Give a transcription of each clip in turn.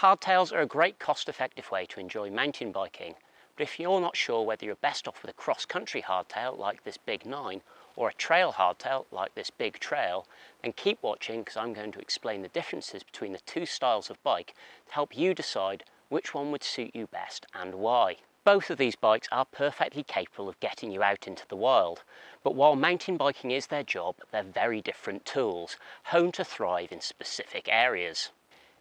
Hardtails are a great cost-effective way to enjoy mountain biking, but if you're not sure whether you're best off with a cross-country hardtail like this big 9 or a trail hardtail like this big trail, then keep watching because I'm going to explain the differences between the two styles of bike to help you decide which one would suit you best and why. Both of these bikes are perfectly capable of getting you out into the wild, but while mountain biking is their job, they're very different tools, honed to thrive in specific areas.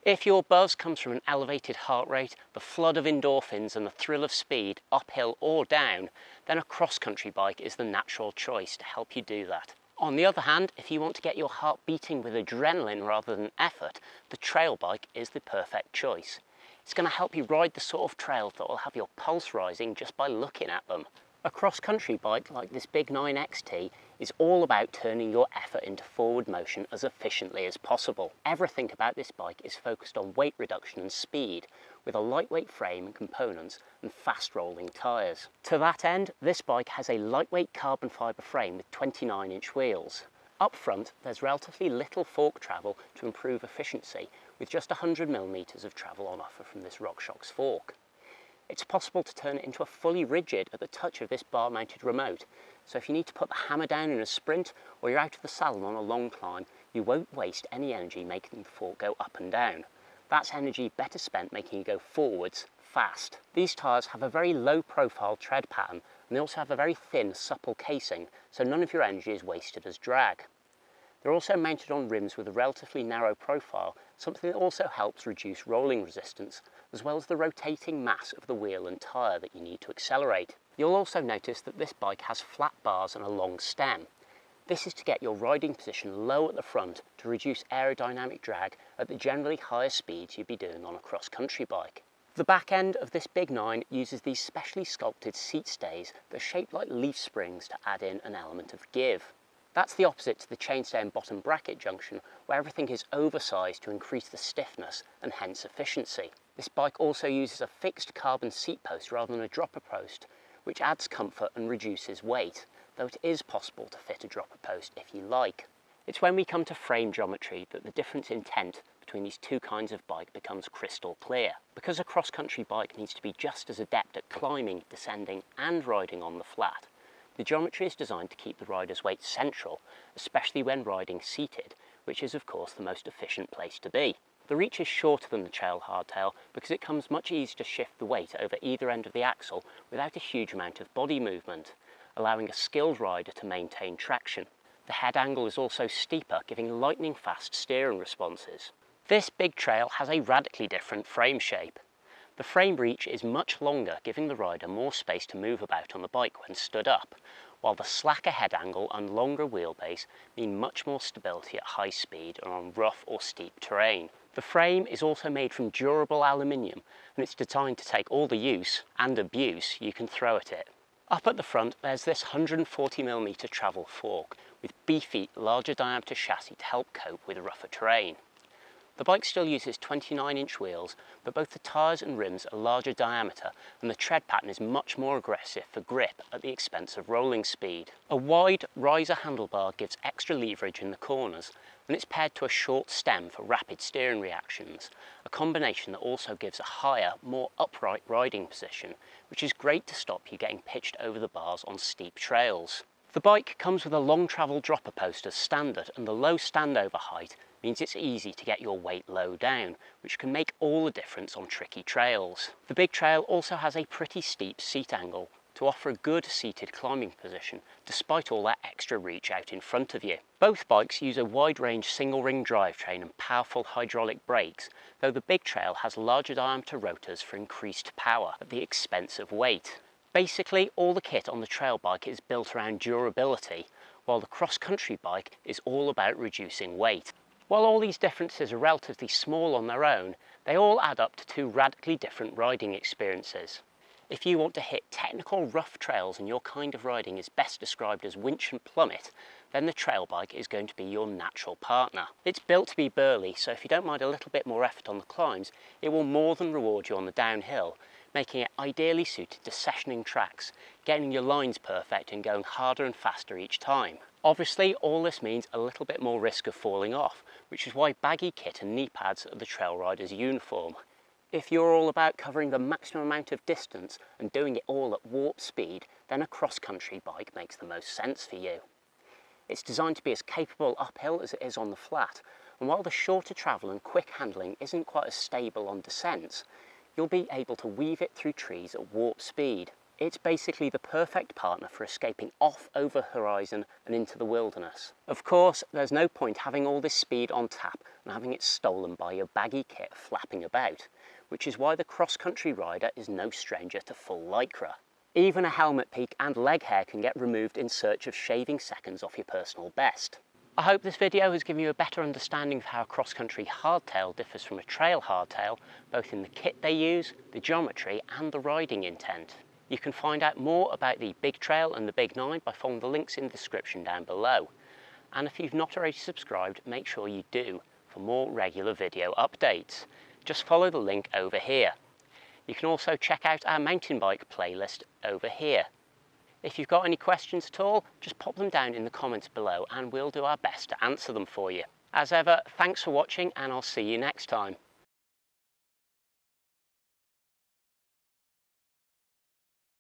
If your buzz comes from an elevated heart rate, the flood of endorphins and the thrill of speed, uphill or down, then a cross-country bike is the natural choice to help you do that. On the other hand, if you want to get your heart beating with adrenaline rather than effort, the trail bike is the perfect choice. It's going to help you ride the sort of trails that will have your pulse rising just by looking at them. A cross-country bike like this big 9 XT is all about turning your effort into forward motion as efficiently as possible. Everything about this bike is focused on weight reduction and speed, with a lightweight frame and components and fast rolling tyres. To that end, this bike has a lightweight carbon fibre frame with 29-inch wheels. Up front, there's relatively little fork travel to improve efficiency, with just 100mm of travel on offer from this RockShox fork. It's possible to turn it into a fully rigid at the touch of this bar-mounted remote, so if you need to put the hammer down in a sprint or you're out of the saddle on a long climb, you won't waste any energy making the fork go up and down. That's energy better spent making you go forwards fast. These tyres have a very low profile tread pattern, and they also have a very thin, supple casing, so none of your energy is wasted as drag. They're also mounted on rims with a relatively narrow profile, something that also helps reduce rolling resistance, as well as the rotating mass of the wheel and tyre that you need to accelerate. You'll also notice that this bike has flat bars and a long stem. This is to get your riding position low at the front to reduce aerodynamic drag at the generally higher speeds you'd be doing on a cross-country bike. The back end of this big 9 uses these specially sculpted seat stays that are shaped like leaf springs to add in an element of give. That's the opposite to the chainstay and bottom bracket junction, where everything is oversized to increase the stiffness and hence efficiency. This bike also uses a fixed carbon seat post rather than a dropper post, which adds comfort and reduces weight, though it is possible to fit a dropper post if you like. It's when we come to frame geometry that the difference in intent between these two kinds of bike becomes crystal clear. Because a cross-country bike needs to be just as adept at climbing, descending and riding on the flat, the geometry is designed to keep the rider's weight central, especially when riding seated, which is of course the most efficient place to be. The reach is shorter than the trail hardtail because it comes much easier to shift the weight over either end of the axle without a huge amount of body movement, allowing a skilled rider to maintain traction. The head angle is also steeper, giving lightning fast steering responses. This big trail has a radically different frame shape. The frame reach is much longer, giving the rider more space to move about on the bike when stood up, while the slacker head angle and longer wheelbase mean much more stability at high speed and on rough or steep terrain. The frame is also made from durable aluminium, and it's designed to take all the use and abuse you can throw at it. Up at the front, there's this 140mm travel fork with beefy, larger diameter chassis to help cope with rougher terrain. The bike still uses 29-inch wheels, but both the tyres and rims are larger diameter and the tread pattern is much more aggressive for grip at the expense of rolling speed. A wide riser handlebar gives extra leverage in the corners, and it's paired to a short stem for rapid steering reactions, a combination that also gives a higher, more upright riding position, which is great to stop you getting pitched over the bars on steep trails. The bike comes with a long travel dropper post as standard, and the low standover height means it's easy to get your weight low down, which can make all the difference on tricky trails. The big trail also has a pretty steep seat angle to offer a good seated climbing position, despite all that extra reach out in front of you. Both bikes use a wide range single ring drivetrain and powerful hydraulic brakes, though the big trail has larger diameter rotors for increased power at the expense of weight. Basically, all the kit on the trail bike is built around durability, while the cross-country bike is all about reducing weight. While all these differences are relatively small on their own, they all add up to two radically different riding experiences. If you want to hit technical rough trails and your kind of riding is best described as winch and plummet, then the trail bike is going to be your natural partner. It's built to be burly, so if you don't mind a little bit more effort on the climbs, it will more than reward you on the downhill, making it ideally suited to sessioning tracks, getting your lines perfect and going harder and faster each time. Obviously, all this means a little bit more risk of falling off, which is why baggy kit and knee pads are the trail rider's uniform. If you're all about covering the maximum amount of distance and doing it all at warp speed, then a cross-country bike makes the most sense for you. It's designed to be as capable uphill as it is on the flat, and while the shorter travel and quick handling isn't quite as stable on descents, you'll be able to weave it through trees at warp speed. It's basically the perfect partner for escaping off over horizon and into the wilderness. Of course, there's no point having all this speed on tap and having it stolen by your baggy kit flapping about, which is why the cross-country rider is no stranger to full lycra. Even a helmet peak and leg hair can get removed in search of shaving seconds off your personal best. I hope this video has given you a better understanding of how a cross-country hardtail differs from a trail hardtail, both in the kit they use, the geometry and the riding intent. You can find out more about the Big Trail and the Big 9 by following the links in the description down below. And if you've not already subscribed, make sure you do for more regular video updates. Just follow the link over here. You can also check out our mountain bike playlist over here. If you've got any questions at all, just pop them down in the comments below and we'll do our best to answer them for you. As ever, thanks for watching and I'll see you next time.